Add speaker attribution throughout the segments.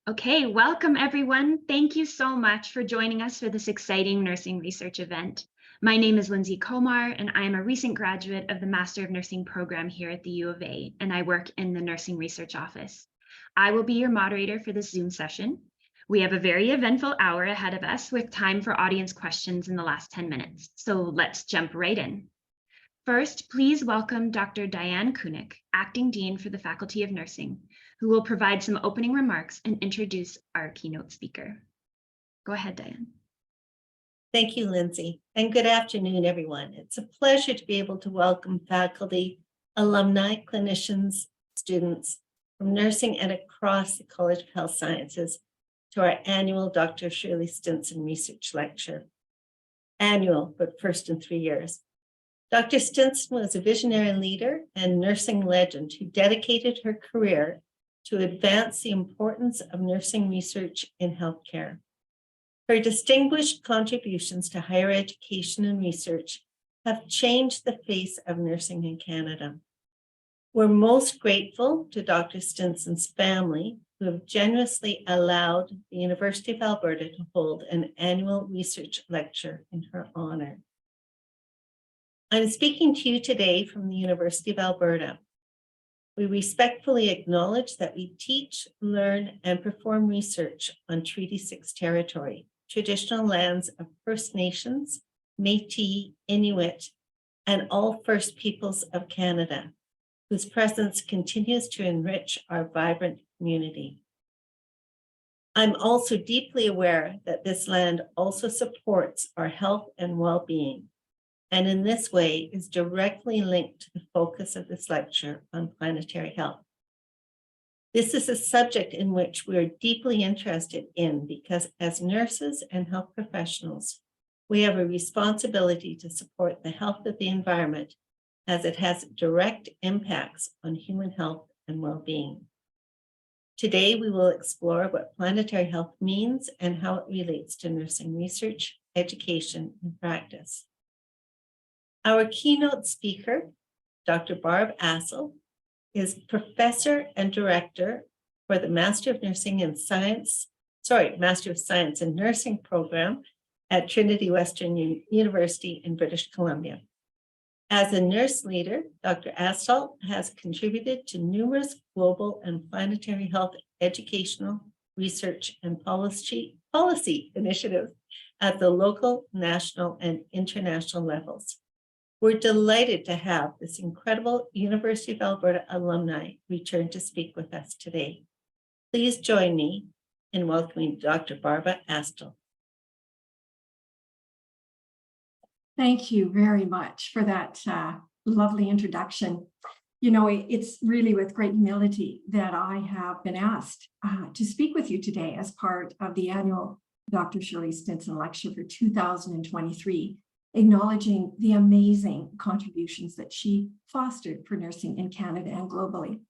Speaker 1: Okay, welcome everyone. Thank you so much for joining us for this exciting nursing research event. My name is Lindsay Komar, and I am a recent graduate of the Master of Nursing program here at the U of A, and I work in the Nursing Research Office. I will be your moderator for this Zoom session. We have a very eventful hour ahead of us with time for audience questions in the last 10 minutes, so let's jump right in. First, please welcome Dr. Diane Kunick, Acting Dean for the Faculty of Nursing, who will provide some opening remarks and introduce our keynote speaker. Go ahead, Diane.
Speaker 2: Thank you, Lindsay, and good afternoon, everyone. It's a pleasure to be able to welcome faculty, alumni, clinicians, students from nursing and across the College of Health Sciences to our annual Dr. Shirley Stinson Research Lecture. Annual, but first in 3 years. Dr. Stinson was a visionary leader and nursing legend who dedicated her career to advance the importance of nursing research in healthcare. Her distinguished contributions to higher education and research have changed the face of nursing in Canada. We're most grateful to Dr. Stinson's family, who have generously allowed the University of Alberta to hold an annual research lecture in her honor. I'm speaking to you today from the University of Alberta. We respectfully acknowledge that we teach, learn, and perform research on Treaty 6 territory, traditional lands of First Nations, Métis, Inuit, and all First Peoples of Canada, whose presence continues to enrich our vibrant community. I'm also deeply aware that this land also supports our health and well-being, and in this way is directly linked to the focus of this lecture on planetary health. This is a subject in which we are deeply interested in because as nurses and health professionals, we have a responsibility to support the health of the environment as it has direct impacts on human health and well-being. Today, we will explore what planetary health means and how it relates to nursing research, education, and practice. Our keynote speaker, Dr. Barb Assel, is professor and director for the Master of Science in Nursing program at Trinity Western University in British Columbia. As a nurse leader, Dr. Assel has contributed to numerous global and planetary health educational, research, and policy initiatives at the local, national, and international levels. We're delighted to have this incredible University of Alberta alumni return to speak with us today. Please join me in welcoming Dr. Barbara Assel.
Speaker 3: Thank you very much for that lovely introduction. You know, it's really with great humility that I have been asked to speak with you today as part of the annual Dr. Shirley Stinson Lecture for 2023. Acknowledging the amazing contributions that she fostered for nursing in Canada and globally.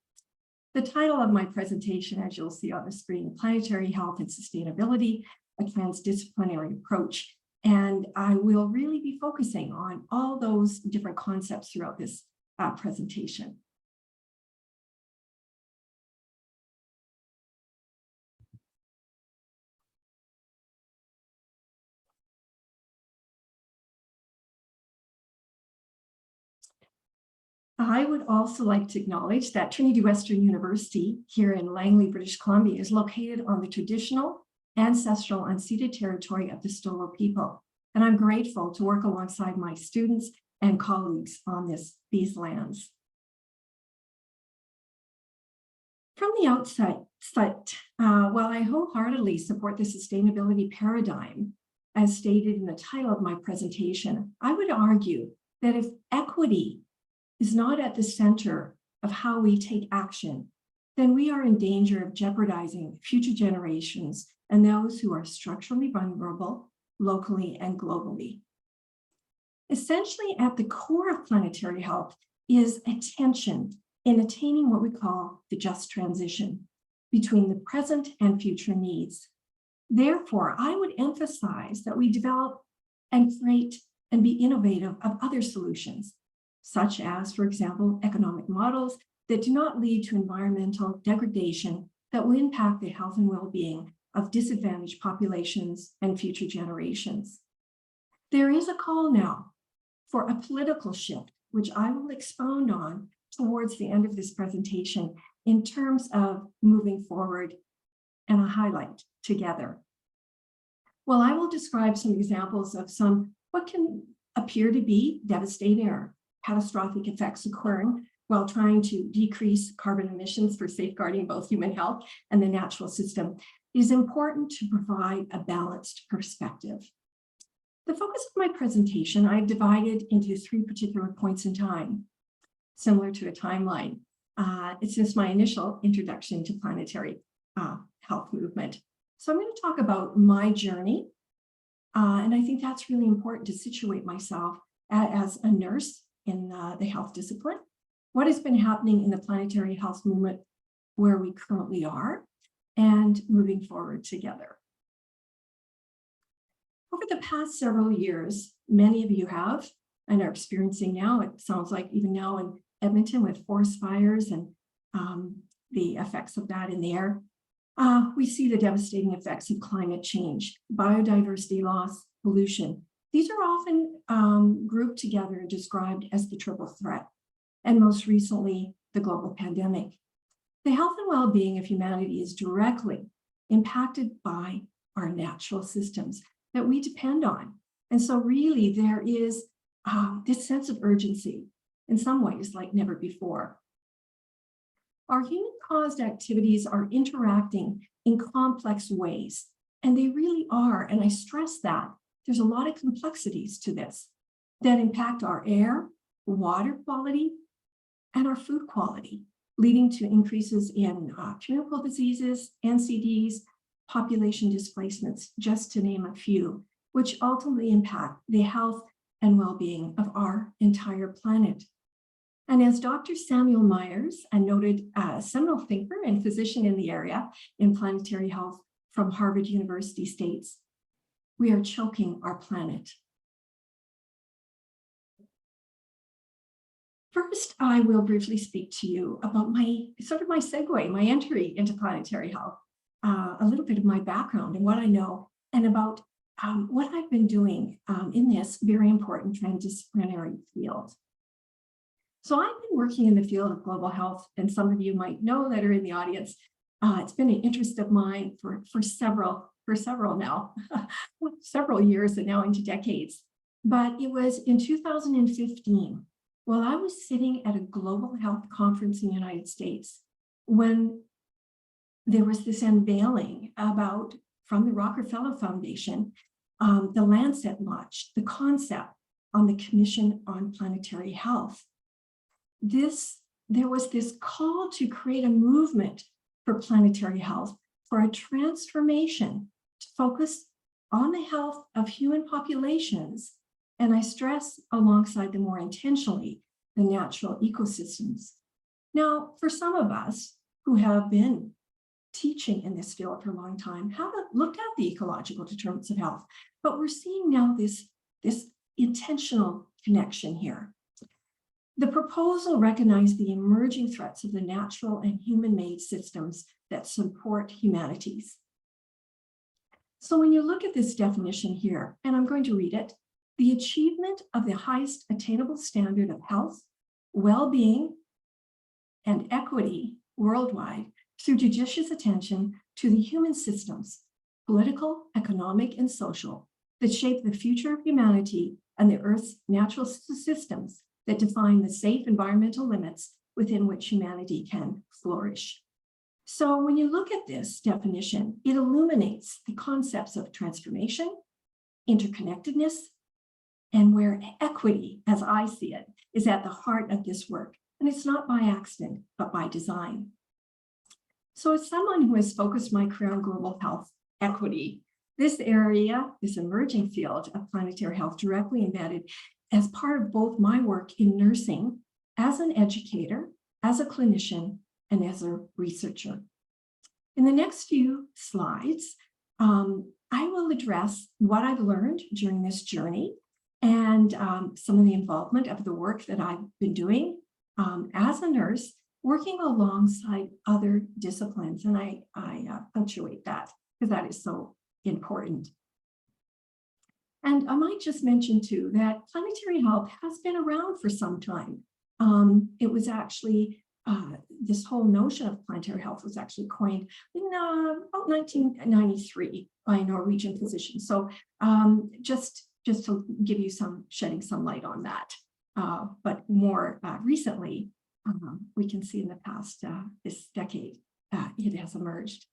Speaker 3: The title of my presentation, as you'll see on the screen, Planetary Health and Sustainability, a Transdisciplinary Approach. And I will really be focusing on all those different concepts throughout this presentation. I would also like to acknowledge that Trinity Western University here in Langley, British Columbia is located on the traditional, ancestral, unceded territory of the Stolo people. And I'm grateful to work alongside my students and colleagues on these lands. From the outset, while I wholeheartedly support the sustainability paradigm, as stated in the title of my presentation, I would argue that if equity is not at the center of how we take action, then we are in danger of jeopardizing future generations and those who are structurally vulnerable, locally and globally. Essentially, at the core of planetary health is attention in attaining what we call the just transition between the present and future needs. Therefore, I would emphasize that we develop and create and be innovative of other solutions, such as, for example, economic models that do not lead to environmental degradation that will impact the health and well-being of disadvantaged populations and future generations. There is a call now for a political shift, which I will expound on towards the end of this presentation in terms of moving forward and a highlight together. Well, I will describe some examples of some what can appear to be devastating or catastrophic effects occurring while trying to decrease carbon emissions for safeguarding both human health and the natural system. It is important to provide a balanced perspective. The focus of my presentation, I've divided into 3 particular points in time, similar to a timeline. It's since my initial introduction to planetary health movement. So I'm going to talk about my journey, and I think that's really important to situate myself as a nurse in the health discipline. What has been happening in the planetary health movement, where we currently are, and moving forward together. Over the past several years, many of you have and are experiencing now, it sounds like even now in Edmonton with forest fires and the effects of that in the air, we see the devastating effects of climate change, biodiversity loss, pollution. These are often grouped together and described as the triple threat, and most recently, the global pandemic. The health and well-being of humanity is directly impacted by our natural systems that we depend on. And so really there is this sense of urgency in some ways like never before. Our human-caused activities are interacting in complex ways, and they really are, and I stress that. There's a lot of complexities to this that impact our air, water quality, and our food quality, leading to increases in communicable diseases, NCDs, population displacements, just to name a few, which ultimately impact the health and well-being of our entire planet. And as Dr. Samuel Myers, a noted seminal thinker and physician in the area in planetary health from Harvard University states, we are choking our planet. First, I will briefly speak to you about my segue, my entry into planetary health, a little bit of my background and what I know, and about what I've been doing in this very important transdisciplinary field. So I've been working in the field of global health, and some of you might know that are in the audience. It's been an interest of mine for several now, several years and now into decades. But it was in 2015, while I was sitting at a global health conference in the United States, when there was this unveiling from the Rockefeller Foundation, the Lancet launched the concept on the Commission on Planetary Health. There was this call to create a movement for planetary health, for a transformation to focus on the health of human populations, and I stress alongside them more intentionally, the natural ecosystems. Now, for some of us who have been teaching in this field for a long time, haven't looked at the ecological determinants of health, but we're seeing now this intentional connection here. The proposal recognized the emerging threats of the natural and human-made systems that support humanities. So when you look at this definition here, and I'm going to read it, the achievement of the highest attainable standard of health, well-being, and equity worldwide through judicious attention to the human systems, political, economic, and social, that shape the future of humanity and the Earth's natural systems that define the safe environmental limits within which humanity can flourish. So when you look at this definition, it illuminates the concepts of transformation, interconnectedness, and where equity, as I see it, is at the heart of this work. And it's not by accident, but by design. So as someone who has focused my career on global health equity, this area, this emerging field of planetary health directly embedded as part of both my work in nursing, as an educator, as a clinician, and as a researcher. In the next few slides, I will address what I've learned during this journey and some of the involvement of the work that I've been doing as a nurse working alongside other disciplines. And I punctuate that because that is so important. And I might just mention too that planetary health has been around for some time. It was actually, this whole notion of planetary health was actually coined in about 1993 by a Norwegian physician. So just to give you shedding some light on that. But more recently, we can see in the past, this decade, it has emerged.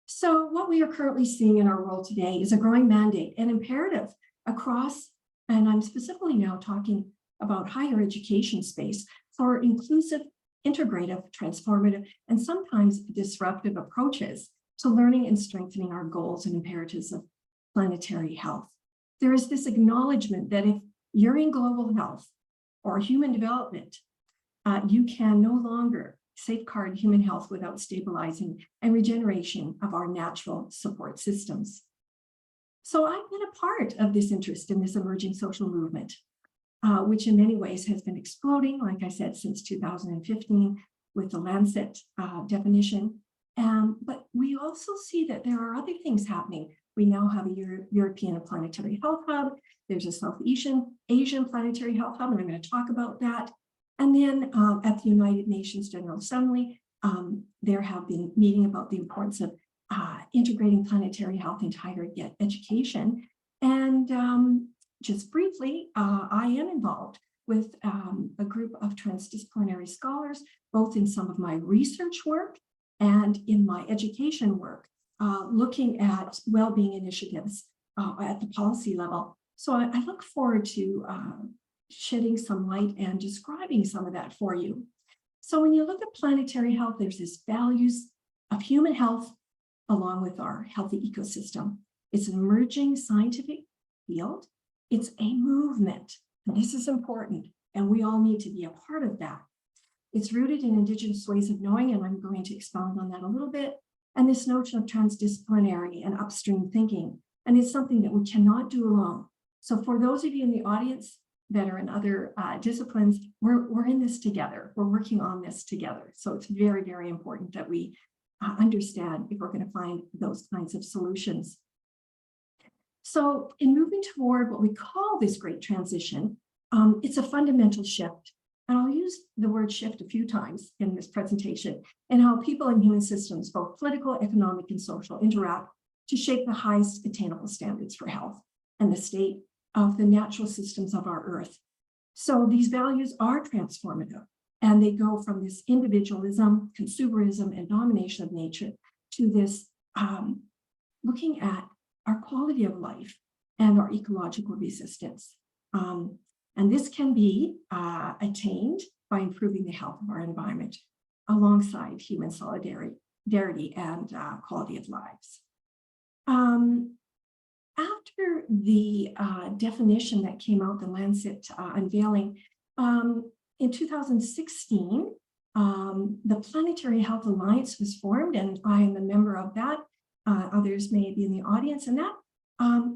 Speaker 3: So what we are currently seeing in our world today is a growing mandate and imperative across, and I'm specifically now talking about higher education space, for inclusive, integrative, transformative, and sometimes disruptive approaches to learning and strengthening our goals and imperatives of planetary health. There is this acknowledgement that if you're in global health or human development, you can no longer safeguard human health without stabilizing and regeneration of our natural support systems. So I've been a part of this interest in this emerging social movement, which in many ways has been exploding, like I said, since 2015 with the Lancet definition. But we also see that there are other things happening. We now have a European Planetary Health Hub. There's a South Asian Planetary Health Hub, and I'm going to talk about that. And then at the United Nations General Assembly, there have been meeting about the importance of integrating planetary health into higher education. And just briefly, I am involved with a group of transdisciplinary scholars, both in some of my research work and in my education work, looking at well-being initiatives at the policy level. So I look forward to shedding some light and describing some of that for you. So when you look at planetary health, there's this values of human health along with our healthy ecosystem. It's an emerging scientific field. It's a movement, and this is important, and we all need to be a part of that. It's rooted in Indigenous ways of knowing, and I'm going to expound on that a little bit, and this notion of transdisciplinary and upstream thinking, and it's something that we cannot do alone. So for those of you in the audience that are in other disciplines, we're in this together. We're working on this together. So it's very, very important that we understand if we're going to find those kinds of solutions. So in moving toward what we call this great transition, it's a fundamental shift. And I'll use the word shift a few times in this presentation, and how people and human systems, both political, economic, and social, interact to shape the highest attainable standards for health and the state of the natural systems of our Earth. So these values are transformative, and they go from this individualism, consumerism, and domination of nature to this looking at our quality of life and our ecological resistance. And this can be attained by improving the health of our environment alongside human solidarity and quality of lives. After the definition that came out, the Lancet unveiling, in 2016, the Planetary Health Alliance was formed, and I am a member of that. Others may be in the audience, and that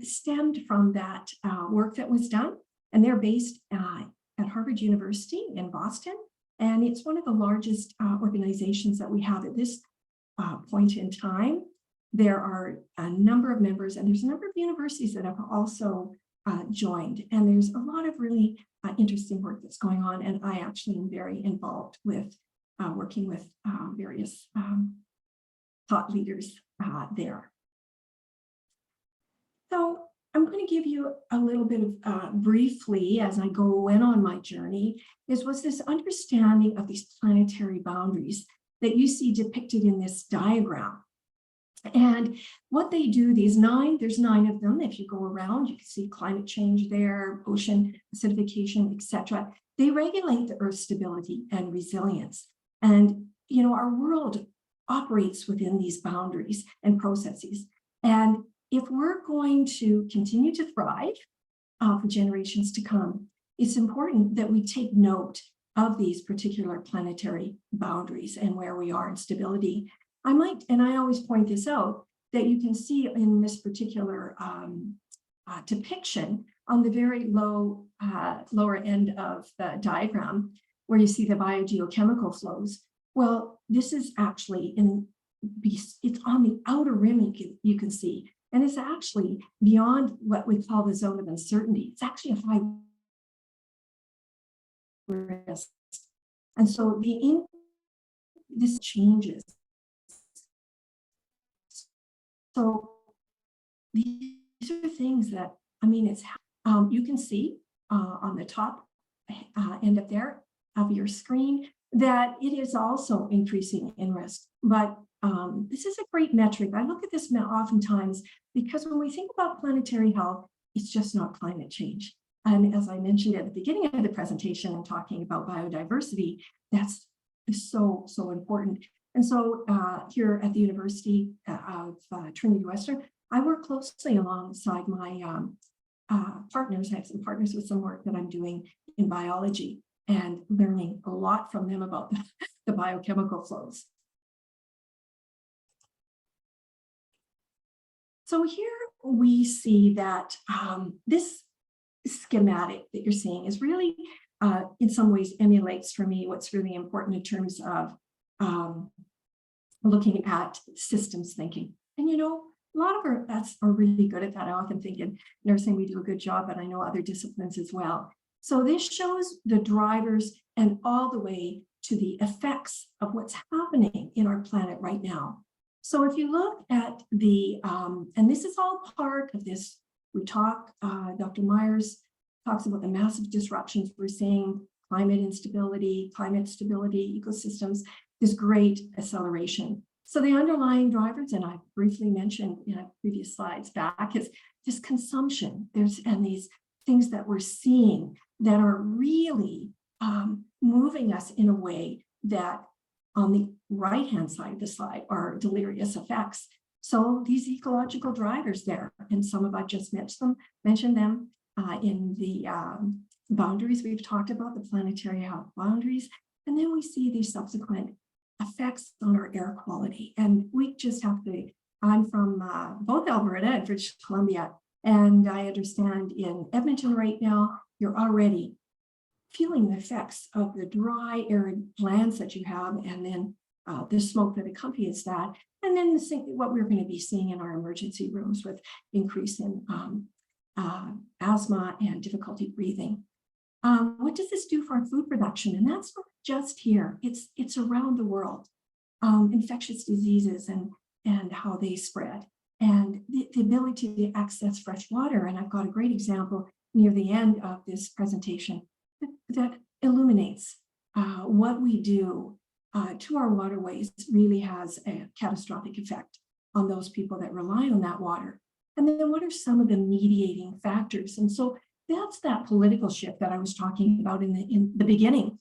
Speaker 3: stemmed from that work that was done. And they're based at Harvard University in Boston. And it's one of the largest organizations that we have at this point in time. There are a number of members, and there's a number of universities that have also joined. And there's a lot of really interesting work that's going on. And I actually am very involved with working with various thought leaders there. So I'm going to give you a little bit of briefly, as I go in on my journey, was this understanding of these planetary boundaries that you see depicted in this diagram. And what they do, there's 9 of them. If you go around, you can see climate change there, ocean acidification, etc. They regulate the Earth's stability and resilience. And, you know, our world operates within these boundaries and processes. And if we're going to continue to thrive for generations to come, it's important that we take note of these particular planetary boundaries and where we are in stability. I always point this out, that you can see in this particular depiction on the very lower end of the diagram, where you see the biogeochemical flows. Well, this is actually it's on the outer rim, you can see, and it's actually beyond what we call the zone of uncertainty. It's actually a high risk. And so this changes. So these are things that, I mean, you can see on the top end up there of your screen that it is also increasing in risk. But this is a great metric. I look at this oftentimes because when we think about planetary health, it's just not climate change. And as I mentioned at the beginning of the presentation and talking about biodiversity, that's so important. And so here at the University of Trinity Western, I work closely alongside my partners. I have some partners with some work that I'm doing in biology and learning a lot from them about the biochemical flows. So here we see that this schematic that you're seeing is really, in some ways, emulates for me what's really important in terms of looking at systems thinking. And a lot of us are really good at that. I often think in nursing we do a good job, but I know other disciplines as well. So this shows the drivers and all the way to the effects of what's happening in our planet right now. So if you look at and this is all part of this, Dr. Myers talks about the massive disruptions we're seeing, climate instability, climate stability, ecosystems, this great acceleration. So the underlying drivers, and I briefly mentioned in previous slides back, is this consumption. And these things that we're seeing that are really moving us in a way that on the right-hand side of the slide are deleterious effects. So these ecological drivers there, and some of I just mentioned them in the boundaries we've talked about, the planetary health boundaries, and then we see these subsequent effects on our air quality. And we just have to, I'm from both Alberta and British Columbia, and I understand in Edmonton right now, you're already feeling the effects of the dry, arid lands that you have, and then the smoke that accompanies that. And then what we're going to be seeing in our emergency rooms with increase in asthma and difficulty breathing. What does this do for our food production? And that's not just here, it's around the world. Infectious diseases and how they spread, and the ability to access fresh water. And I've got a great example near the end of this presentation that illuminates what we do to our waterways really has a catastrophic effect on those people that rely on that water. And then what are some of the mediating factors? And so that's that political shift that I was talking about in the beginning.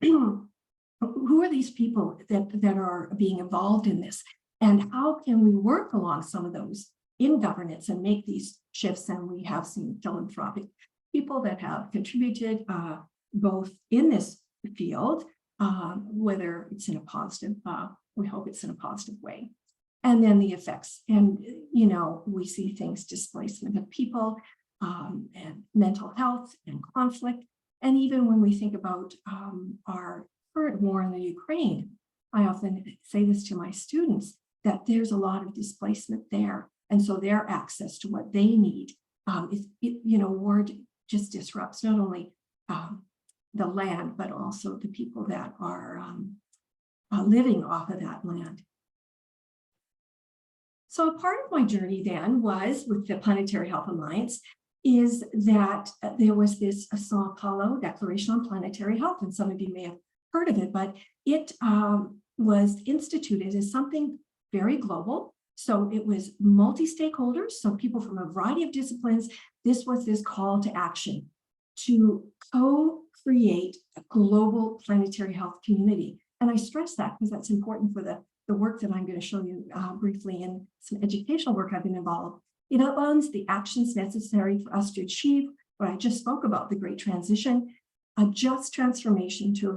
Speaker 3: Who are these people that are being involved in this? And how can we work along some of those in governance and make these shifts? And we have seen philanthropic people that have contributed both in this field, whether it's in a positive, we hope it's in a positive way. And then the effects. And, we see things, displacement of people, and mental health and conflict. And even when we think about our current war in the Ukraine, I often say this to my students, that there's a lot of displacement there. And so their access to what they need war just disrupts not only the land, but also the people that are living off of that land. So a part of my journey then was with the Planetary Health Alliance is that there was this Sao Paulo Declaration on Planetary Health, and some of you may have heard of it, but it was instituted as something very global. So it was multi-stakeholders, so people from a variety of disciplines. This was this call to action to co-create a global planetary health community. And I stress that because that's important for the work that I'm going to show you briefly in some educational work I've been involved. It outlines the actions necessary for us to achieve what I just spoke about, the great transition, a just transformation to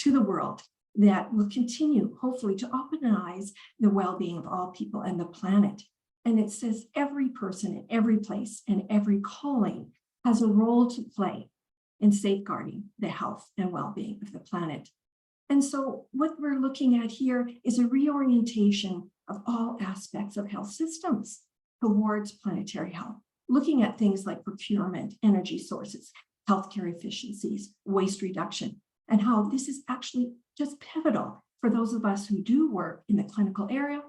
Speaker 3: the world that will continue, hopefully, to optimize the well-being of all people and the planet. And it says every person in every place and every calling has a role to play in safeguarding the health and well-being of the planet. And so what we're looking at here is a reorientation of all aspects of health systems towards planetary health, looking at things like procurement, energy sources, healthcare efficiencies, waste reduction, and how this is actually just pivotal for those of us who do work in the clinical area,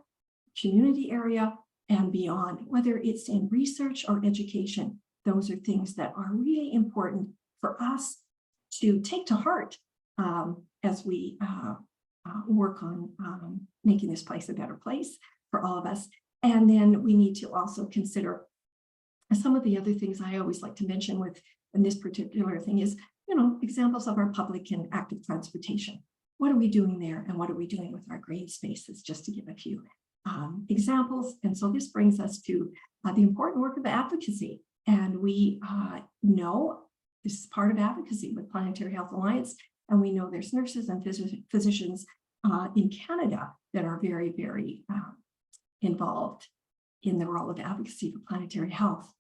Speaker 3: community area, and beyond, whether it's in research or education. Those are things that are really important for us to take to heart as we work on making this place a better place for all of us. And then we need to also consider some of the other things I always like to mention with in this particular thing is, examples of our public and active transportation. What are we doing there? And what are we doing with our green spaces? Just to give a few examples. And so this brings us to the important work of advocacy. And we know this is part of advocacy with Planetary Health Alliance. And we know there's nurses and physicians in Canada that are very, very involved in the role of advocacy for planetary health.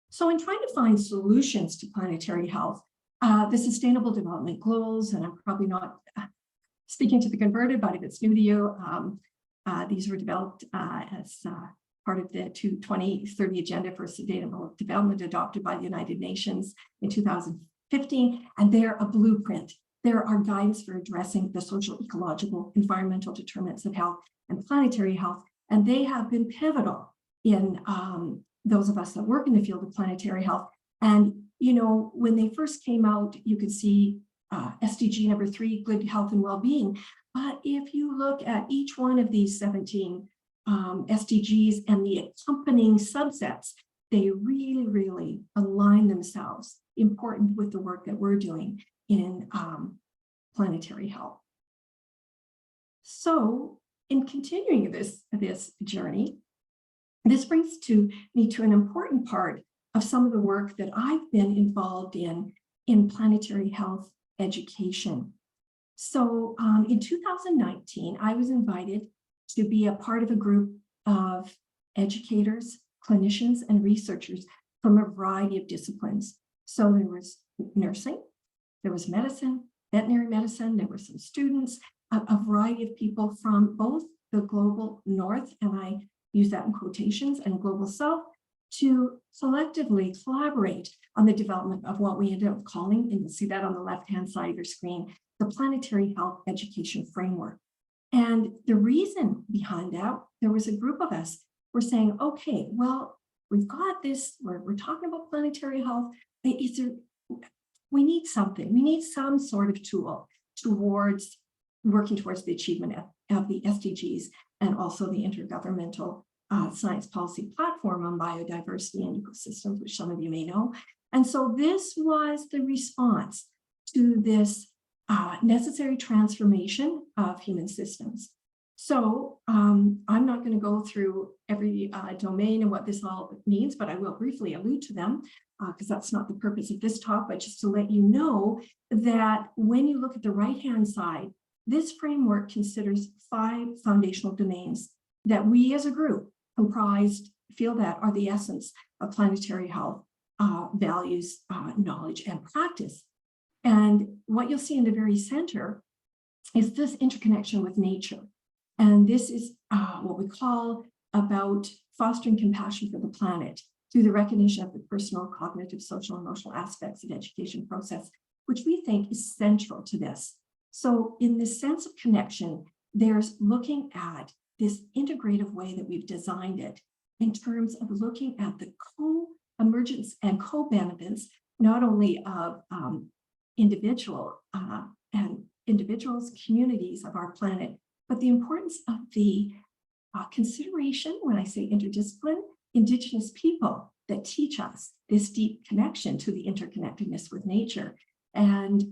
Speaker 3: So in trying to find solutions to planetary health, the Sustainable Development Goals, and I'm probably not speaking to the converted, but if it's new to you, these were developed as part of the 2030 Agenda for Sustainable Development adopted by the United Nations in 2015, and they're a blueprint. There are guides for addressing the social, ecological, environmental determinants of health and planetary health, and they have been pivotal in those of us that work in the field of planetary health. And, when they first came out, you could see SDG number 3, good health and well-being. But if you look at each one of these 17 SDGs and the accompanying subsets, they really, really align themselves important with the work that we're doing in planetary health. So in continuing this journey, this brings me to an important part of some of the work that I've been involved in planetary health education. So in 2019, I was invited to be a part of a group of educators, clinicians, and researchers from a variety of disciplines. So there was nursing, there was medicine, veterinary medicine, there were some students, a variety of people from both the global north, and I use that in quotations, and global south, to selectively collaborate on the development of what we ended up calling, and you'll see that on the left-hand side of your screen, the Planetary Health Education Framework. And the reason behind that, there was a group of us who were saying, okay, well, we've got this, we're talking about planetary health. We need something, we need some sort of tool towards working towards the achievement of the SDGs and also the Intergovernmental Science Policy Platform on Biodiversity and Ecosystems, which some of you may know. And so this was the response to this necessary transformation of human systems. So I'm not going to go through every domain and what this all means, but I will briefly allude to them because that's not the purpose of this talk, but just to let you know that when you look at the right-hand side, this framework considers 5 foundational domains that we as a group feel that are the essence of planetary health values, knowledge, and practice. And what you'll see in the very center is this interconnection with nature. And this is what we call about fostering compassion for the planet through the recognition of the personal, cognitive, social, and emotional aspects of the education process, which we think is central to this. So in this sense of connection, there's looking at this integrative way that we've designed it in terms of looking at the co-emergence and co-benefits, not only of individuals, communities of our planet, but the importance of the consideration, when I say interdiscipline, Indigenous people that teach us this deep connection to the interconnectedness with nature. And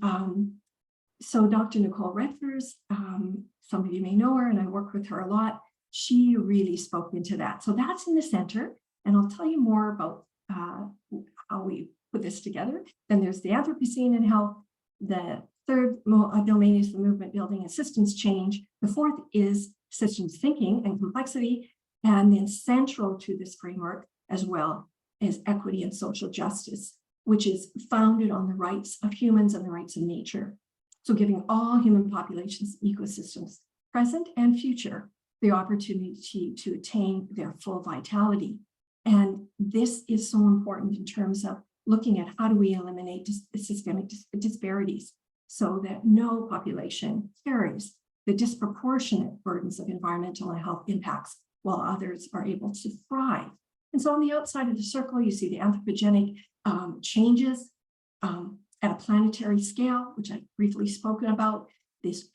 Speaker 3: so Dr. Nicole Redfers, some of you may know her, and I work with her a lot. She really spoke into that. So that's in the center, and I'll tell you more about how we put this together. Then there's the Anthropocene and health. The third domain is the movement building and systems change. The fourth is systems thinking and complexity. And then central to this framework as well is equity and social justice. which is founded on the rights of humans and the rights of nature. So giving all human populations, ecosystems, present and future, the opportunity to attain their full vitality. And this is so important in terms of looking at how do we eliminate systemic disparities so that no population carries the disproportionate burdens of environmental and health impacts while others are able to thrive. And so on the outside of the circle, you see the anthropogenic changes at a planetary scale, which I've briefly spoken about, this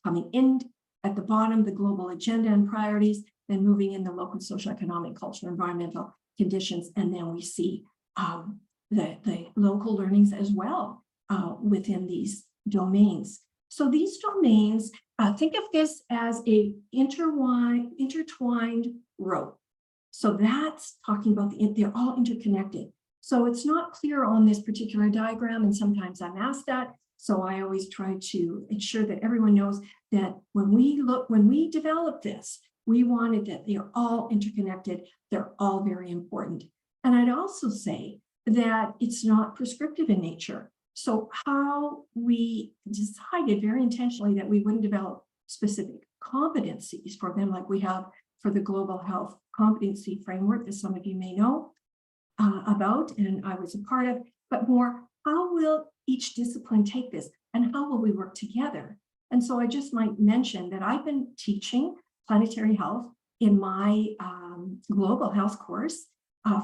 Speaker 3: coming in at the bottom, the global agenda and priorities, then moving in the local socioeconomic, cultural, environmental conditions, and then we see the local learnings as well within these domains. So these domains, think of this as a intertwined rope. So that's talking about they're all interconnected. So it's not clear on this particular diagram, and sometimes I'm asked that. So I always try to ensure that everyone knows that when we develop this, we wanted that they are all interconnected. They're all very important. And I'd also say that it's not prescriptive in nature. So how we decided very intentionally that we wouldn't develop specific competencies for them like we have for the global health competency framework that some of you may know about, and I was a part of, but more, how will each discipline take this and how will we work together? And so I just might mention that I've been teaching planetary health in my global health course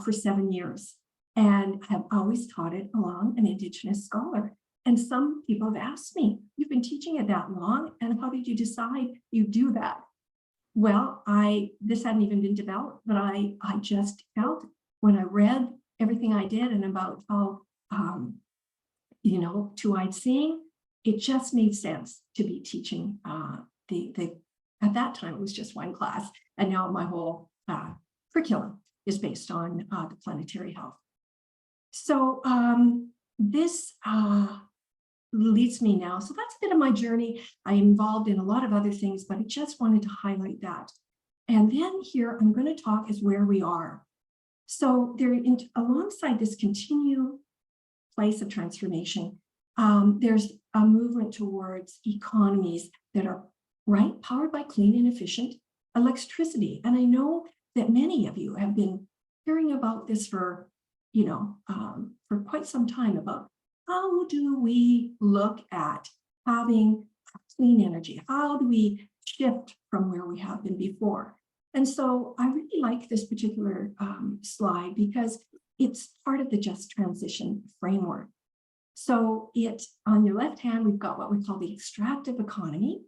Speaker 3: for 7 years, and have always taught it along an Indigenous scholar. And some people have asked me, you've been teaching it that long, and how did you decide you do that? Well, this hadn't even been developed, but I just felt when I read everything I did and about how, two-eyed seeing, it just made sense to be teaching at that time, it was just one class. And now my whole curriculum is based on the planetary health. So this leads me now. So that's a bit of my journey. I'm involved in a lot of other things, but I just wanted to highlight that. And then here I'm going to talk is where we are. So alongside this continued place of transformation, there's a movement towards economies that are powered by clean and efficient electricity. And I know that many of you have been hearing about this for quite some time about how do we look at having clean energy? How do we shift from where we have been before? And so I really like this particular slide because it's part of the just transition framework. So on your left hand, we've got what we call the extractive economy.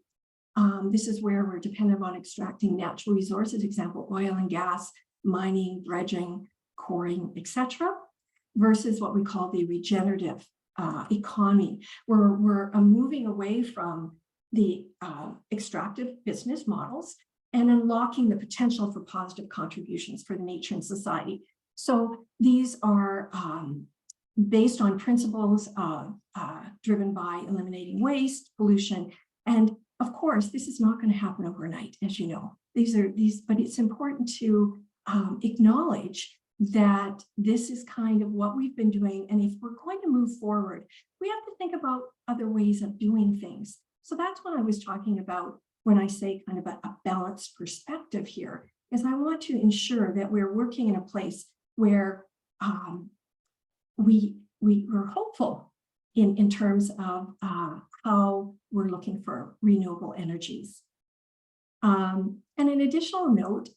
Speaker 3: This is where we're dependent on extracting natural resources, example, oil and gas, mining, dredging, coring, etc., versus what we call the regenerative economy, where we're moving away from the extractive business models and unlocking the potential for positive contributions for the nature and society. So these are based on principles driven by eliminating waste, pollution, and of course, this is not going to happen overnight, as you know. But it's important to acknowledge that this is kind of what we've been doing. And if we're going to move forward, we have to think about other ways of doing things. So that's what I was talking about when I say kind of a balanced perspective here, is I want to ensure that we're working in a place where we're hopeful in terms of how we're looking for renewable energies. And an additional note,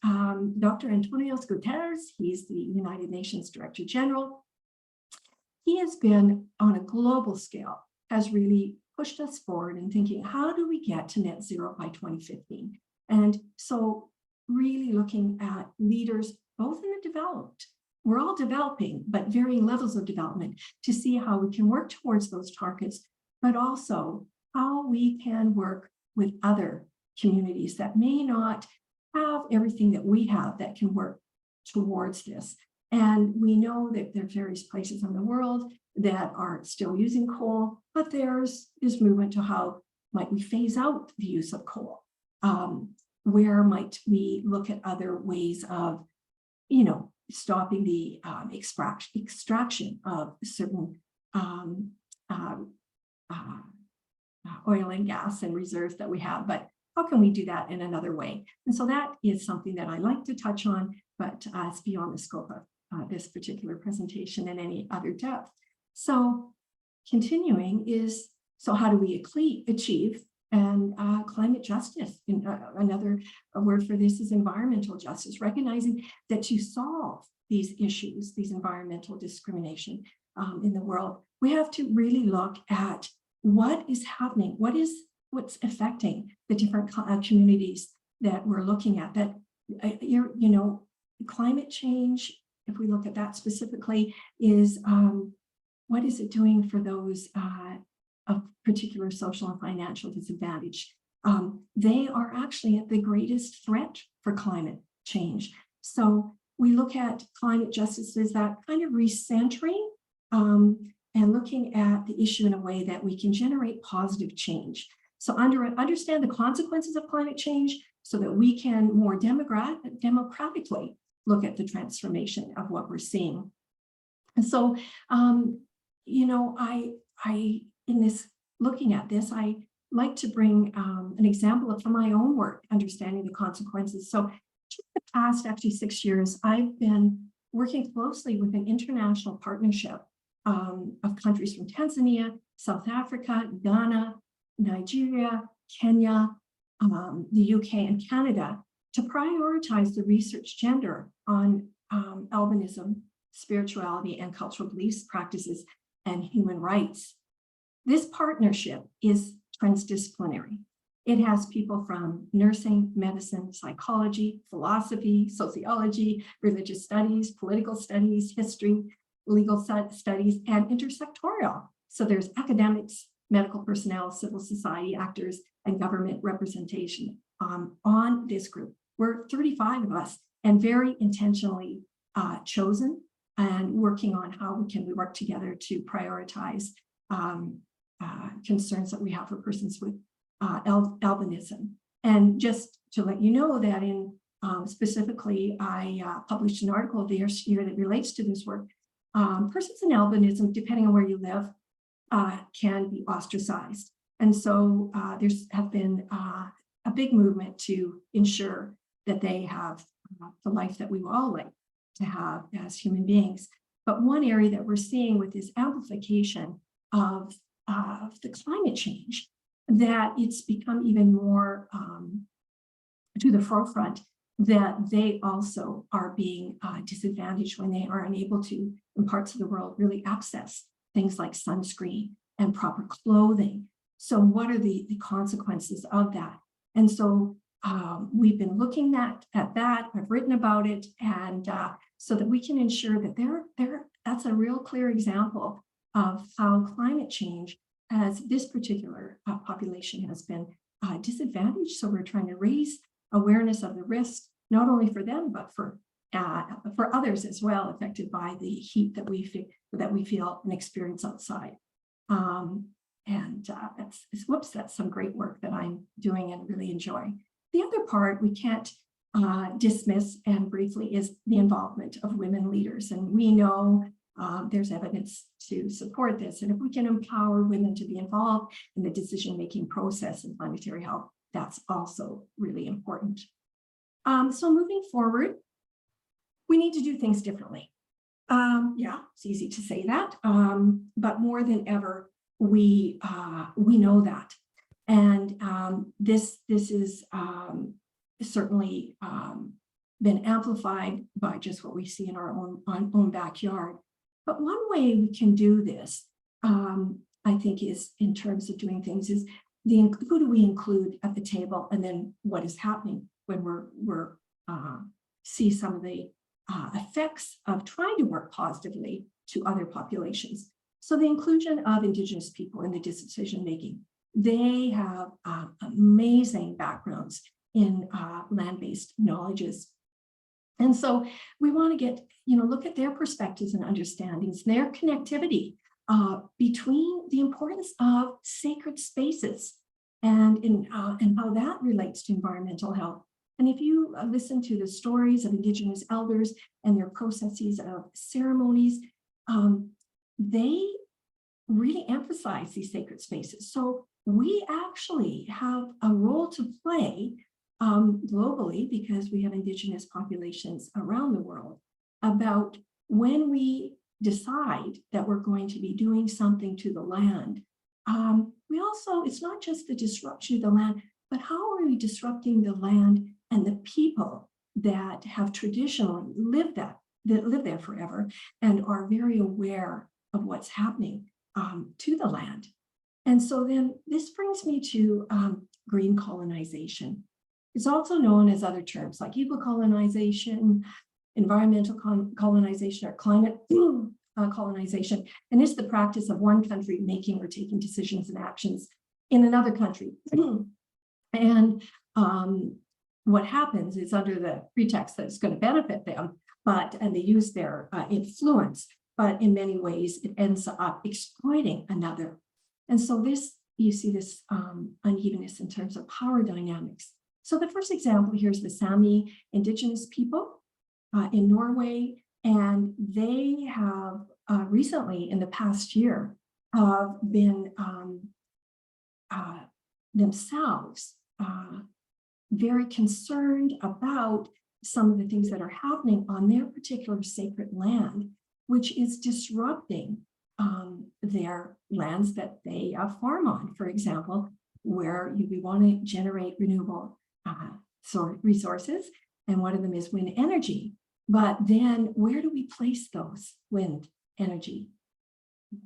Speaker 3: Dr. Antonio Guterres, he's the United Nations Director General. He has been on a global scale, has really pushed us forward in thinking, how do we get to net zero by 2015? And so really looking at leaders, both in the developed, we're all developing, but varying levels of development, to see how we can work towards those targets, but also how we can work with other communities that may not have everything that we have that can work towards this. And we know that there are various places in the world that are still using coal, but there's this movement to how might we phase out the use of coal? Where might we look at other ways of, stopping the extraction of certain oil and gas and reserves that we have, but how can we do that in another way? And so that is something that I like to touch on, but it's beyond the scope of this particular presentation and any other depth. So continuing is, so how do we achieve and climate justice? Another word for this is environmental justice, recognizing that to solve these issues, these environmental discrimination in the world, we have to really look at what is happening, what's affecting the different communities that we're looking at. That climate change, if we look at that specifically, is what is it doing for those of particular social and financial disadvantage? They are actually at the greatest threat for climate change. So we look at climate justice as that kind of recentering and looking at the issue in a way that we can generate positive change. So understand the consequences of climate change so that we can more democratically look at the transformation of what we're seeing. And so, in this, looking at this, I like to bring an example from my own work, understanding the consequences. So in the past, actually 6 years, I've been working closely with an international partnership of countries from Tanzania, South Africa, Ghana, Nigeria, Kenya, the UK, and Canada to prioritize the research gender on albinism, spirituality, and cultural beliefs, practices, and human rights. This partnership is transdisciplinary. It has people from nursing, medicine, psychology, philosophy, sociology, religious studies, political studies, history, legal studies, and intersectoral. So there's academics, medical personnel, civil society actors, and government representation on this group. We're 35 of us and very intentionally chosen and working on how we can work together to prioritize concerns that we have for persons with albinism. And just to let you know that in specifically, I published an article this year that relates to this work. Persons in albinism, depending on where you live, can be ostracized. And so there's have been a big movement to ensure that they have the life that we all like to have as human beings. But one area that we're seeing with this amplification of the climate change, that it's become even more to the forefront, that they also are being disadvantaged when they are unable to, in parts of the world, really access things like sunscreen and proper clothing. So what are the consequences of that? And so we've been looking at that. I've written about it, and so that we can ensure that that's a real clear example of how climate change, as this particular population has been disadvantaged. So we're trying to raise awareness of the risk, not only for them, but for others as well, affected by the heat that we feel and experience outside. That's some great work that I'm doing and really enjoy. The other part we can't dismiss and briefly is the involvement of women leaders. And we know there's evidence to support this. And if we can empower women to be involved in the decision-making process in planetary health, that's also really important. So moving forward, we need to do things differently. Yeah, it's easy to say that, but more than ever, we know that. And this is certainly been amplified by just what we see in our own backyard. But one way we can do this, I think, is in terms of doing things is who do we include at the table, and then what is happening when we're see some of the effects of trying to work positively to other populations. So the inclusion of Indigenous people in the decision making. They have amazing backgrounds in land-based knowledges. And so we want to look at their perspectives and understandings, their connectivity between the importance of sacred spaces and how that relates to environmental health, And if you listen to the stories of Indigenous elders and their processes of ceremonies, they really emphasize these sacred spaces. So we actually have a role to play globally, because we have Indigenous populations around the world, about when we decide that we're going to be doing something to the land. We also, it's not just the disruption of the land, but how are we disrupting the land and the people that have traditionally lived that live there forever and are very aware of what's happening to the land. And so then this brings me to green colonization. It's also known as other terms like eco-colonization, environmental colonization, or climate colonization. And it's the practice of one country making or taking decisions and actions in another country. And what happens is, under the pretext that it's going to benefit them, and they use their influence, but in many ways it ends up exploiting another. And so you see this unevenness in terms of power dynamics. So the first example here is the Sami Indigenous people in Norway, and they have recently, in the past year, been themselves very concerned about some of the things that are happening on their particular sacred land, which is disrupting their lands that they farm on, for example, where we want to generate renewable resources, and one of them is wind energy. But then where do we place those wind energy?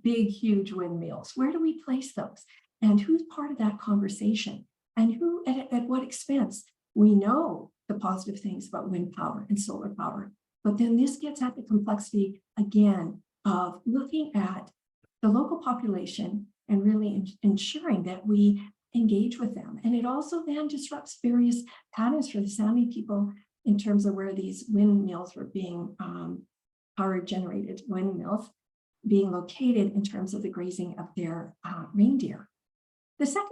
Speaker 3: Big, huge windmills. Where do we place those? And who's part of that conversation? And who, at what expense? We know the positive things about wind power and solar power, but then this gets at the complexity again of looking at the local population and really ensuring that we engage with them. And it also then disrupts various patterns for the Sami people in terms of where these windmills were being power generated windmills being located in terms of the grazing of their reindeer. The second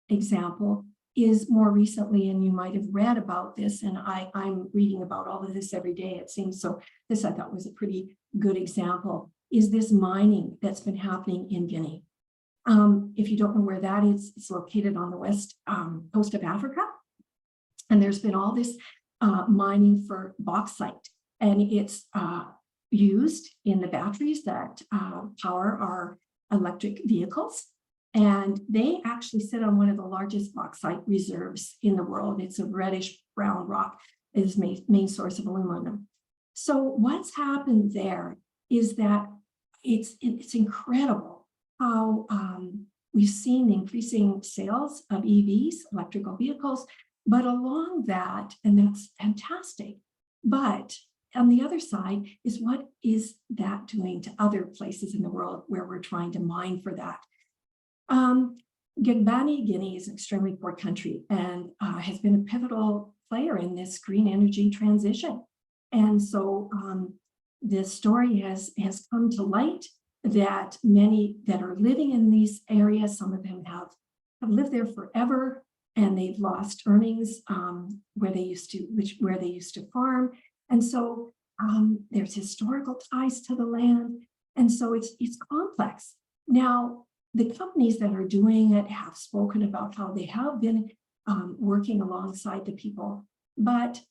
Speaker 3: example is more recently, and you might have read about this, and I'm reading about all of this every day, it seems. So this I thought was a pretty good example, is this mining that's been happening in Guinea. If you don't know where that is, it's located on the west coast of Africa. And there's been all this mining for bauxite, and it's used in the batteries that power our electric vehicles. And they actually sit on one of the largest bauxite reserves in the world. It's a reddish brown rock, is main source of aluminum. So what's happened there is that it's incredible how we've seen increasing sales of EVs, electrical vehicles, but along that, and that's fantastic. But on the other side is, what is that doing to other places in the world where we're trying to mine for that? Guinea is an extremely poor country and has been a pivotal player in this green energy transition. And so this story has come to light that many that are living in these areas, some of them have lived there forever, and they've lost earnings where they used to farm. And so there's historical ties to the land. And so it's complex. Now, the companies that are doing it have spoken about how they have been working alongside the people, but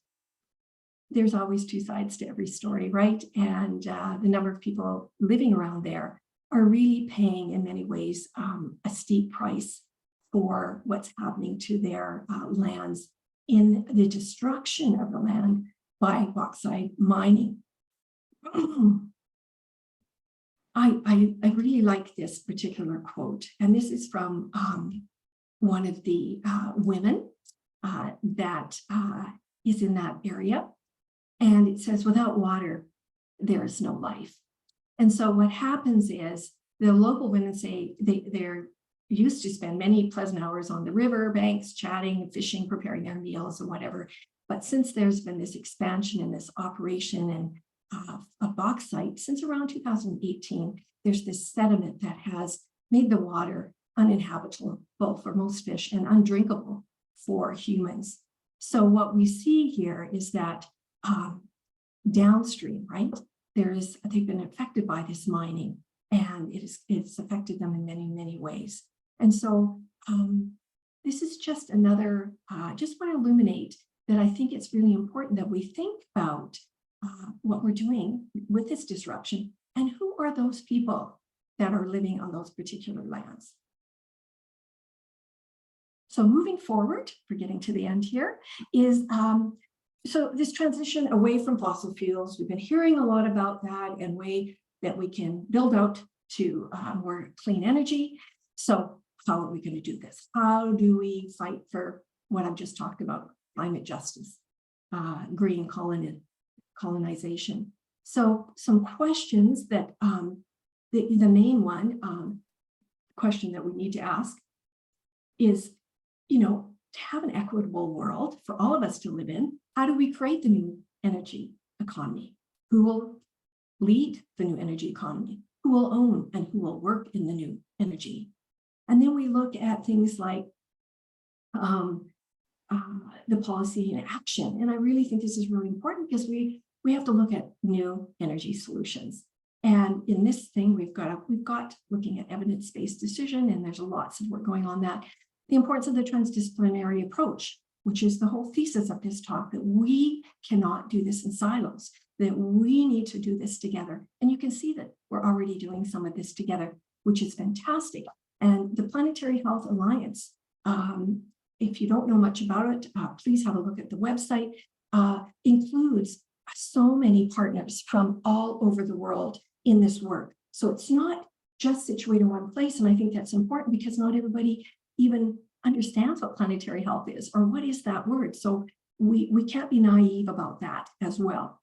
Speaker 3: there's always two sides to every story, right? And the number of people living around there are really paying, in many ways, a steep price for what's happening to their lands in the destruction of the land by bauxite mining. I really like this particular quote, and this is from one of the women that is in that area. And it says, without water, there is no life. And so what happens is the local women say they're used to spend many pleasant hours on the river banks, chatting, fishing, preparing their meals and whatever. But since there's been this expansion in this operation and of bauxite, since around 2018, there's this sediment that has made the water uninhabitable for most fish and undrinkable for humans. So what we see here is that downstream, right? They've been affected by this mining, and it's affected them in many, many ways. And so this is just another, just want to illuminate that I think it's really important that we think about what we're doing with this disruption and who are those people that are living on those particular lands. So moving forward, we're getting to the end here, is so this transition away from fossil fuels, we've been hearing a lot about that and way that we can build out to more clean energy. So how are we going to do this? How do we fight for what I've just talked about, climate justice, green colonization? So some questions that the main one question that we need to ask is, to have an equitable world for all of us to live in, how do we create the new energy economy? Who will lead the new energy economy? Who will own and who will work in the new energy? And then we look at things like the policy and action. And I really think this is really important because we have to look at new energy solutions. And in this thing, we've got looking at evidence-based decision, and there's lots of work going on that. The importance of the transdisciplinary approach, which is the whole thesis of this talk, that we cannot do this in silos, that we need to do this together. And you can see that we're already doing some of this together, which is fantastic. And the Planetary Health Alliance, if you don't know much about it, please have a look at the website, includes so many partners from all over the world in this work. So it's not just situated in one place. And I think that's important because not everybody even understands what planetary health is or what is that word. So we can't be naive about that as well.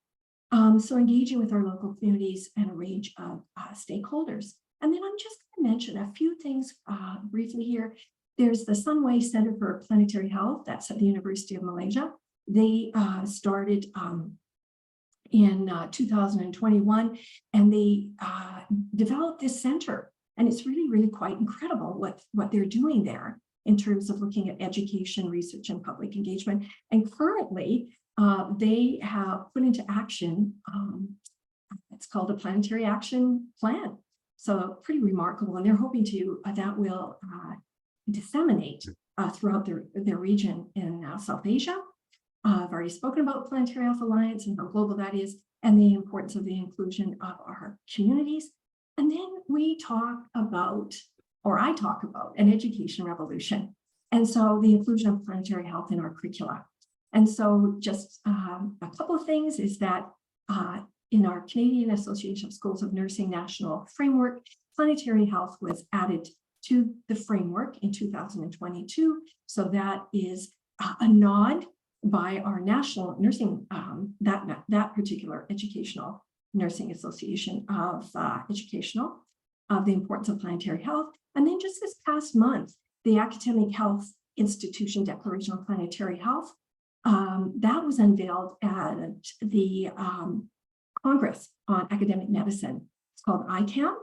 Speaker 3: So engaging with our local communities and a range of stakeholders. And then I'm just going to mention a few things briefly here. There's the Sunway Center for Planetary Health, that's at the University of Malaysia. They started in 2021, and they developed this center. And it's really, really quite incredible what they're doing there in terms of looking at education, research, and public engagement. And currently, they have put into action, it's called a Planetary Action Plan. So pretty remarkable. And they're hoping to, that will disseminate throughout their region in South Asia. I've already spoken about Planetary Health Alliance and how global that is, and the importance of the inclusion of our communities. And then we talk about, or I talk about, an education revolution. And so the inclusion of planetary health in our curricula. And so just a couple of things is that in our Canadian Association of Schools of Nursing National Framework, planetary health was added to the framework in 2022. So that is a nod by our national nursing, that particular educational nursing association of the importance of planetary health. And then just this past month, the Academic Health Institution Declaration on Planetary Health, that was unveiled at the Congress on Academic Medicine. It's called ICAM,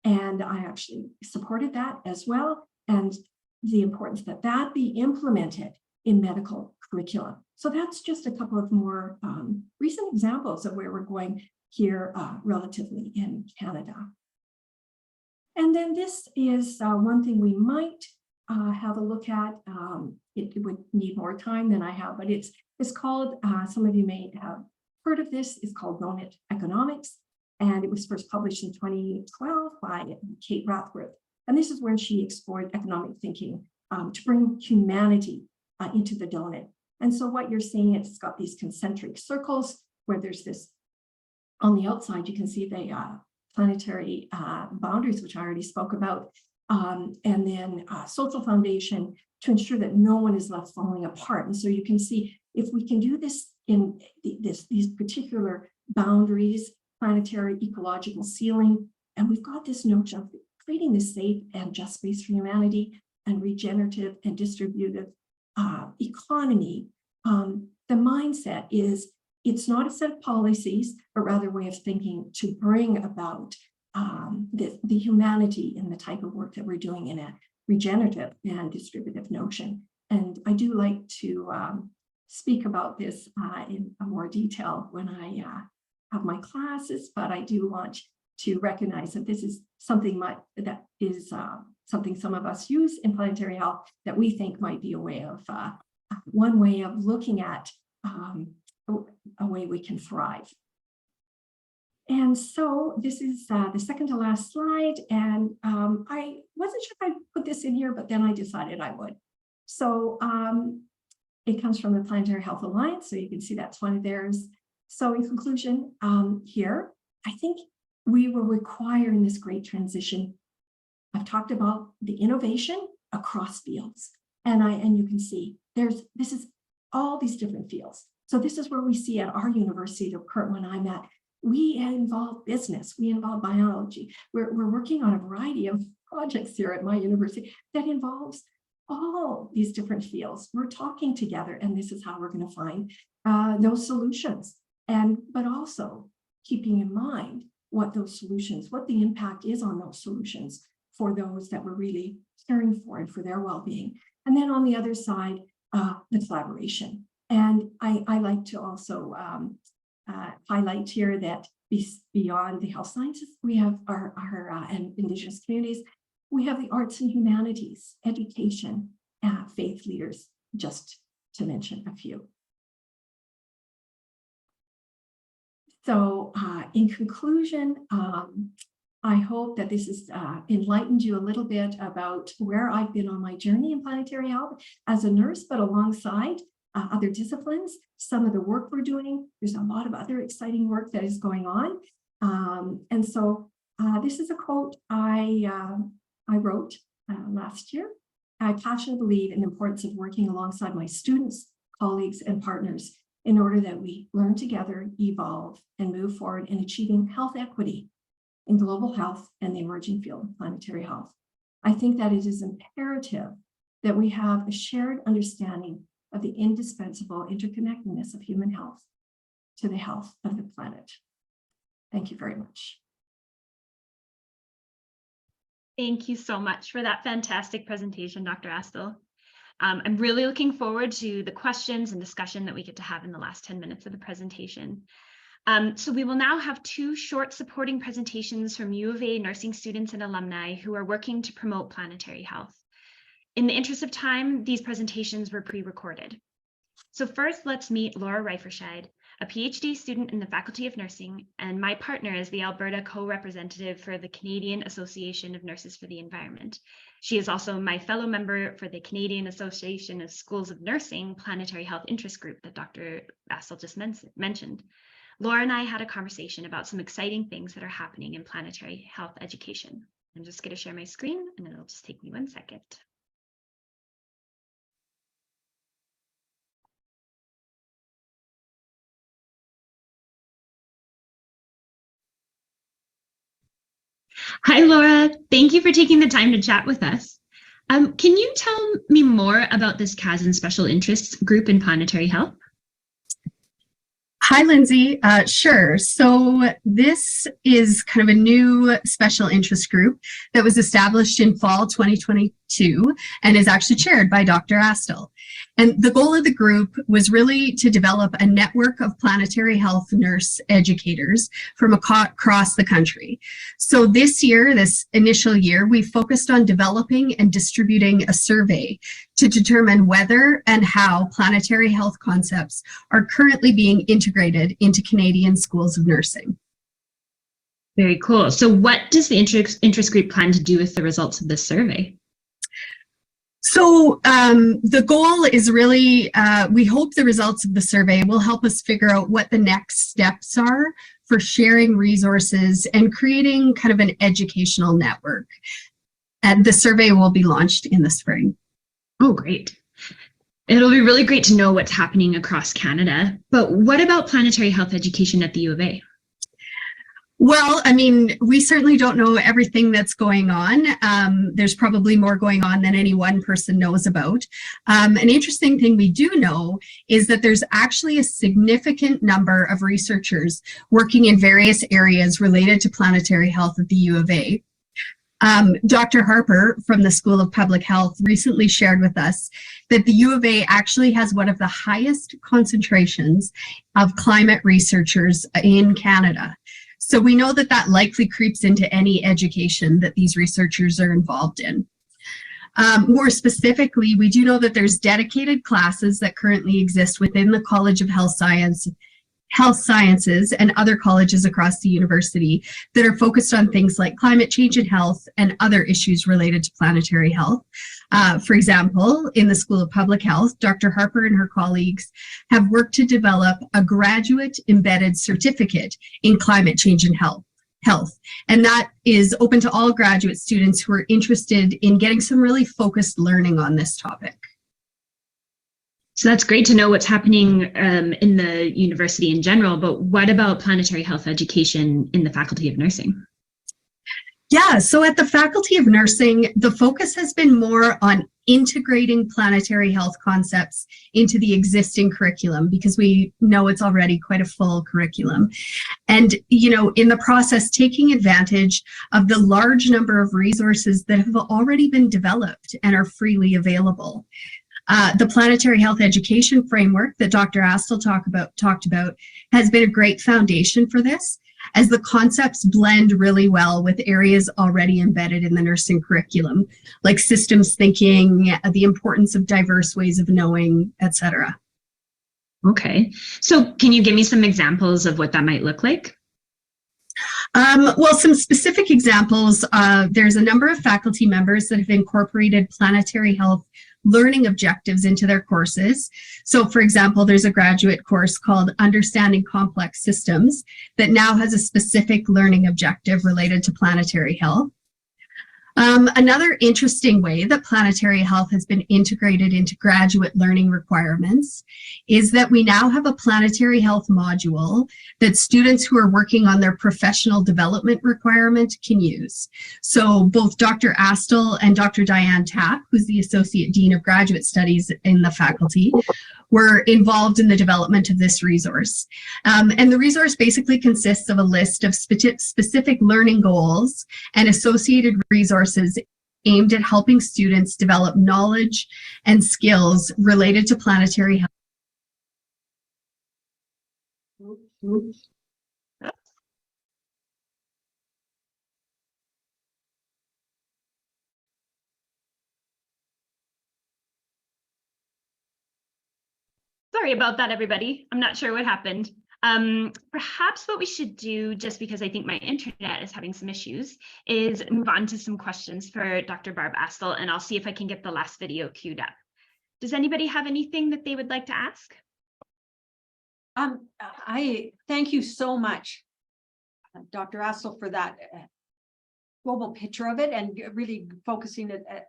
Speaker 3: and I actually supported that as well, and the importance that that be implemented in medical curriculum. So that's just a couple of more recent examples of where we're going here relatively in Canada. And then this is one thing we might have a look at. It would need more time than I have, but it's called, some of you may have heard of this, it's called Donut Economics. And it was first published in 2012 by Kate Rathworth. And this is where she explored economic thinking to bring humanity into the donut. And so what you're seeing, it's got these concentric circles where there's this, on the outside, you can see the planetary boundaries, which I already spoke about, and then social foundation to ensure that no one is left falling apart. And so you can see if we can do this in these particular boundaries, planetary ecological ceiling, and we've got this notion of creating this safe and just space for humanity and regenerative and distributive economy. The mindset is it's not a set of policies, but rather a way of thinking to bring about the humanity in the type of work that we're doing in a regenerative and distributive notion. And I do like to speak about this in more detail when I have my classes, but I do want to recognize that this is something that is something some of us use in planetary health that we think might be a way of one way of looking at a way we can thrive. And so this is the second to last slide. And I wasn't sure if I'd put this in here, but then I decided I would. So it comes from the Planetary Health Alliance. So you can see that's one of theirs. So in conclusion, here, I think we will require in this great transition. I've talked about the innovation across fields. And you can see this is all these different fields. So this is where we see at our university, the current one I'm at, we involve business, we involve biology. We're working on a variety of projects here at my university that involves all these different fields. We're talking together, and this is how we're going to find those solutions. But also keeping in mind what those solutions, what the impact is on those solutions for those that we're really caring for and for their well-being. And then on the other side, the collaboration. And I like to also highlight here that beyond the health sciences, we have our and Indigenous communities, we have the arts and humanities, education, faith leaders, just to mention a few. So in conclusion, I hope that this has enlightened you a little bit about where I've been on my journey in planetary health as a nurse, but alongside other disciplines, some of the work we're doing. There's a lot of other exciting work that is going on. And so this is a quote I wrote last year. I passionately believe in the importance of working alongside my students, colleagues, and partners in order that we learn together, evolve, and move forward in achieving health equity in global health and the emerging field of planetary health. I think that it is imperative that we have a shared understanding of the indispensable interconnectedness of human health to the health of the planet. Thank you very much.
Speaker 1: Thank you so much for that fantastic presentation, Dr. Astle. I'm really looking forward to the questions and discussion that we get to have in the last 10 minutes of the presentation. So we will now have two short supporting presentations from U of A nursing students and alumni who are working to promote planetary health. In the interest of time, these presentations were pre-recorded. So first, let's meet Laura Reiferscheid, a PhD student in the Faculty of Nursing, and my partner is the Alberta co-representative for the Canadian Association of Nurses for the Environment. She is also my fellow member for the Canadian Association of Schools of Nursing Planetary Health Interest Group that Dr. Astle just mentioned. Laura and I had a conversation about some exciting things that are happening in planetary health education. I'm just going to share my screen and it'll just take me 1 second. Hi, Laura. Thank you for taking the time to chat with us. Can you tell me more about this CASN Special Interests Group in Planetary Health?
Speaker 4: Hi, Lindsay. Sure. So this is kind of a new special interest group that was established in fall 2022 and is actually chaired by Dr. Astle. And the goal of the group was really to develop a network of planetary health nurse educators from across the country. So this year, this initial year, we focused on developing and distributing a survey to determine whether and how planetary health concepts are currently being integrated into Canadian schools of nursing.
Speaker 1: Very cool. So what does the interest group plan to do with the results of this survey?
Speaker 4: So the goal is really, we hope the results of the survey will help us figure out what the next steps are for sharing resources and creating kind of an educational network. And the survey will be launched in the spring.
Speaker 1: Oh, great. It'll be really great to know what's happening across Canada. But what about planetary health education at the U of A?
Speaker 4: Well, I mean, we certainly don't know everything that's going on. There's probably more going on than any one person knows about. An interesting thing we do know is that there's actually a significant number of researchers working in various areas related to planetary health at the U of A. Dr. Harper from the School of Public Health recently shared with us that the U of A actually has one of the highest concentrations of climate researchers in Canada. So we know that that likely creeps into any education that these researchers are involved in. More specifically, we do know that there's dedicated classes that currently exist within the College of Health Sciences and other colleges across the university that are focused on things like climate change and health and other issues related to planetary health. For example, in the School of Public Health, Dr. Harper and her colleagues have worked to develop a graduate embedded certificate in climate change and health. And that is open to all graduate students who are interested in getting some really focused learning on this topic.
Speaker 1: So that's great to know what's happening in the university in general, but what about planetary health education in the Faculty of Nursing?
Speaker 4: Yeah, so at the Faculty of Nursing, the focus has been more on integrating planetary health concepts into the existing curriculum because we know it's already quite a full curriculum. And, you know, in the process, taking advantage of the large number of resources that have already been developed and are freely available. The planetary health education framework that Dr. Astle talked about has been a great foundation for this, as the concepts blend really well with areas already embedded in the nursing curriculum, like systems thinking, the importance of diverse ways of knowing, etc.
Speaker 1: Okay, so can you give me some examples of what that might look like?
Speaker 4: Well, some specific examples, there's a number of faculty members that have incorporated planetary health learning objectives into their courses. So for example, there's a graduate course called Understanding Complex Systems that now has a specific learning objective related to planetary health. Another interesting way that planetary health has been integrated into graduate learning requirements is that we now have a planetary health module that students who are working on their professional development requirement can use. So both Dr. Astle and Dr. Diane Tapp, who's the Associate Dean of Graduate Studies in the faculty, were involved in the development of this resource. And the resource basically consists of a list of specific learning goals and associated resources aimed at helping students develop knowledge and skills related to planetary health.
Speaker 1: Sorry about that, everybody. I'm not sure what happened. Perhaps what we should do, just because I think my internet is having some issues, is move on to some questions for Dr. Barb Astle, and I'll see if I can get the last video queued up. Does anybody have anything that they would like to ask?
Speaker 5: I thank you so much, Dr. Astle, for that global picture of it and really focusing it at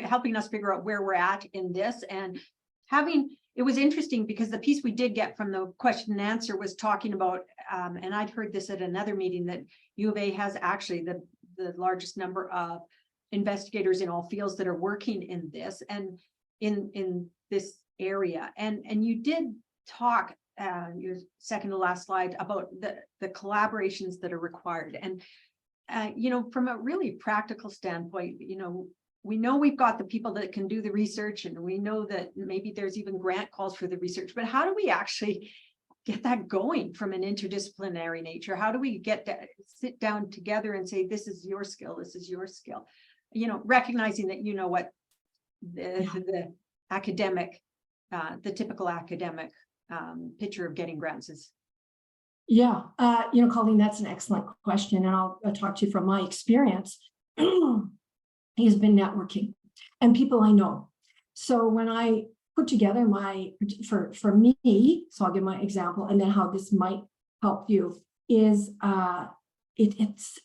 Speaker 5: helping us figure out where we're at in this. And it was interesting because the piece we did get from the question and answer was talking about, and I'd heard this at another meeting, that U of A has actually the largest number of investigators in all fields that are working in this and in this area. And you did talk, your second to last slide, about the collaborations that are required. And you know, from a really practical standpoint, you know we've got the people that can do the research, and we know that maybe there's even grant calls for the research, but how do we actually get that going from an interdisciplinary nature? How do we get to sit down together and say, this is your skill, this is your skill? You know, recognizing that, you know, what the academic, the typical academic picture of getting grants is.
Speaker 3: Yeah, you know, Colleen, that's an excellent question, and I'll talk to you from my experience. Has been networking and people I know. So when I put together for me, so I'll give my example and then how this might help you is it's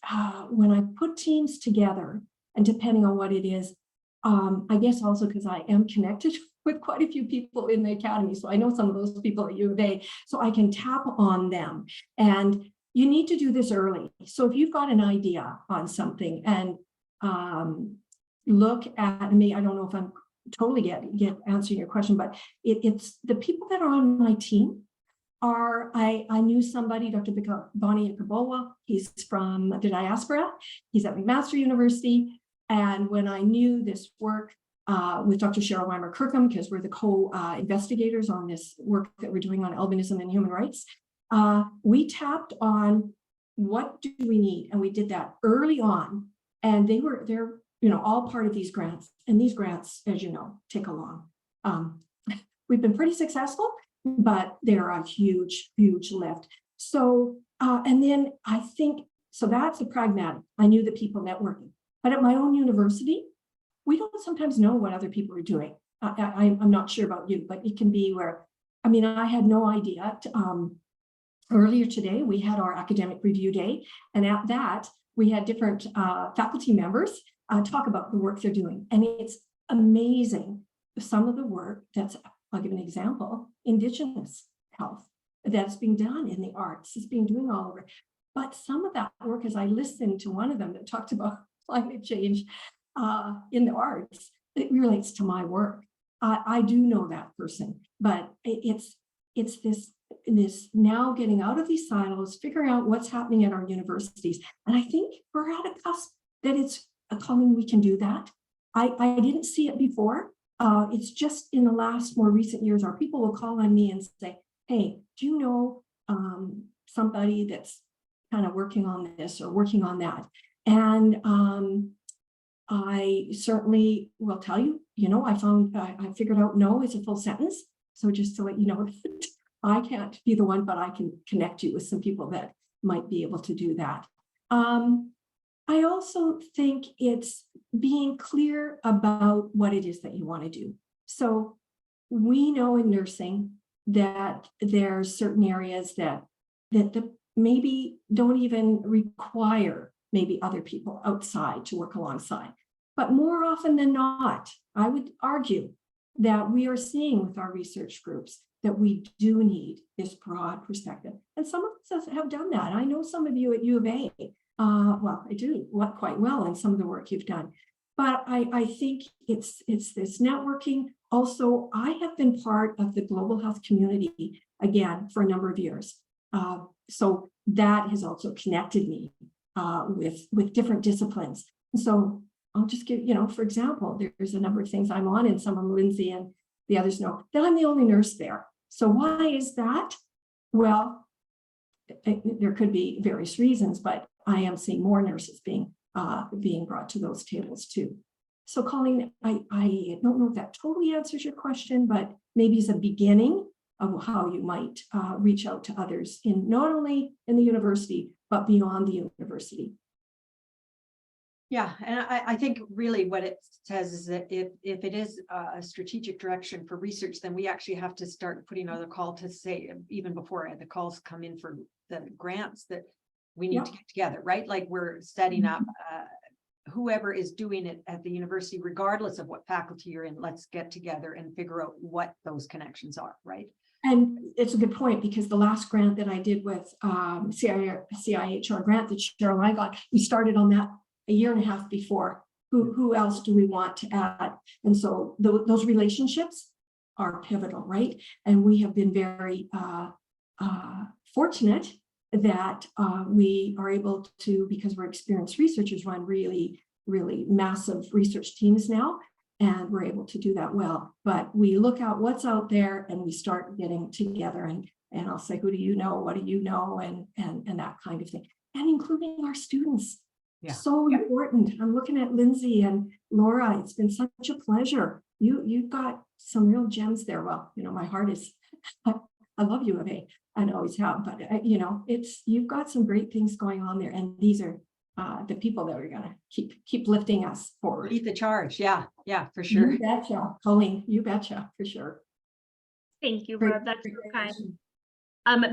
Speaker 3: when I put teams together, and depending on what it is, I guess also because I am connected with quite a few people in the academy. So I know some of those people at U of A, so I can tap on them. And you need to do this early. So if you've got an idea on something and look at me, I don't know if I'm totally get answering your question, but it's the people that are on my team I knew somebody, Dr. Bonnie Kabowa. He's from the diaspora. He's at McMaster University. And when I knew this work with Dr. Cheryl Weimer-Kirkham, because we're the co-investigators on this work that we're doing on albinism and human rights, we tapped on what do we need, and we did that early on. And they're all part of these grants, and these grants, as you know, take a long. We've been pretty successful, but they're a huge, huge lift. So, and then I think, so that's the pragmatic. I knew the people networking, but at my own university, we don't sometimes know what other people are doing. I'm not sure about you, but it can be where, I mean, I had no idea. Earlier today, we had our academic review day, and at that, we had different faculty members talk about the work they're doing. And it's amazing, some of the work that's, I'll give an example, Indigenous health that's being done in the arts, is being doing all over. But some of that work, as I listened to one of them that talked about climate change in the arts, it relates to my work. I do know that person, but it's this now getting out of these silos, figuring out what's happening at our universities. And I think we're at a cusp that it's a calling we can do that. I didn't see it before. It's just in the last more recent years, our people will call on me and say, hey, do you know somebody that's kind of working on this or working on that? And I certainly will tell you, I figured out no is a full sentence. So just to let you know, I can't be the one, but I can connect you with some people that might be able to do that. I also think it's being clear about what it is that you want to do. So we know in nursing that there's certain areas that maybe don't even require maybe other people outside to work alongside. But more often than not, I would argue that we are seeing with our research groups that we do need this broad perspective. And some of us have done that. I know some of you at U of A, well, I do quite well in some of the work you've done. But I think it's this networking. Also, I have been part of the global health community, again, for a number of years. So that has also connected me with different disciplines. So I'll just give, for example, there's a number of things I'm on, and some of them Lindsay and the others know that I'm the only nurse there. So why is that? Well, there could be various reasons, but I am seeing more nurses being brought to those tables too. So Colleen, I don't know if that totally answers your question, but maybe it's a beginning of how you might reach out to others in not only in the university, but beyond the university.
Speaker 5: Yeah, and I think really what it says is that if it is a strategic direction for research, then we actually have to start putting out a call to say, even before the calls come in for the grants, that we need to get together, right? Like we're setting up whoever is doing it at the university, regardless of what faculty you're in, let's get together and figure out what those connections are, right?
Speaker 3: And it's a good point, because the last grant that I did with CIHR grant that Cheryl and I got, we started on that a year and a half before. Who else do we want to add? And so those relationships are pivotal, right? And we have been very fortunate that we are able to, because we're experienced researchers, run really, really massive research teams now, and we're able to do that well. But we look at what's out there and we start getting together, and I'll say, who do you know? What do you know? And that kind of thing, and including our students. Yeah. So important. I'm looking at Lindsay and Laura. It's been such a pleasure. You've got some real gems there. Well, my heart is, I love U of A. I always have, but you've got some great things going on there, and these are the people that are going to keep lifting us forward.
Speaker 5: Lead the charge. Yeah, for sure.
Speaker 3: You betcha, Colleen. You betcha, for sure.
Speaker 1: Thank you, Rob. That's so kind.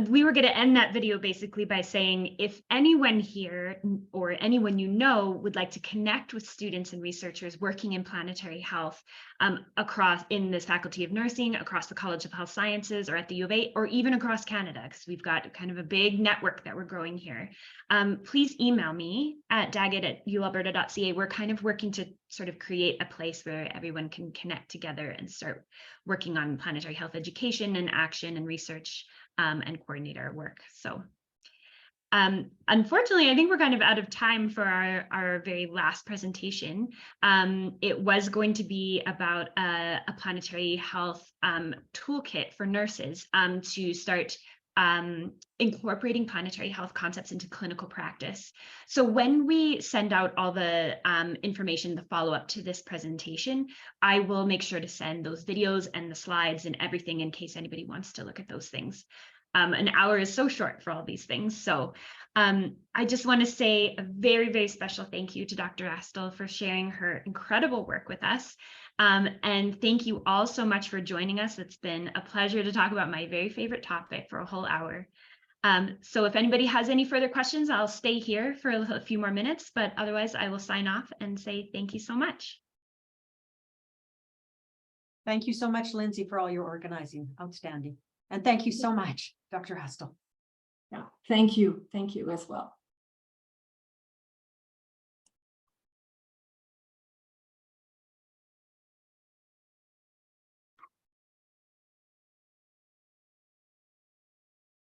Speaker 1: We were going to end that video basically by saying, if anyone here or anyone would like to connect with students and researchers working in planetary health across in this Faculty of Nursing, across the College of Health Sciences, or at the U of A, or even across Canada, because we've got kind of a big network that we're growing here, please email me at daggett@ualberta.ca. We're kind of working to sort of create a place where everyone can connect together and start working on planetary health education and action and research and coordinate our work. So unfortunately, I think we're kind of out of time for our very last presentation. It was going to be about a planetary health toolkit for nurses to start incorporating planetary health concepts into clinical practice. So when we send out all the information, the follow-up to this presentation, I will make sure to send those videos and the slides and everything in case anybody wants to look at those things. An hour is so short for all these things. So I just want to say a very, very special thank you to Dr. Astle for sharing her incredible work with us. And thank you all so much for joining us. It's been a pleasure to talk about my very favorite topic for a whole hour. So if anybody has any further questions, I'll stay here for a few more minutes, but otherwise I will sign off and say thank you so much.
Speaker 5: Thank you so much, Lindsay, for all your organizing. Outstanding. And thank you so much, Dr. Astle.
Speaker 3: Yeah, thank you. Thank you as well.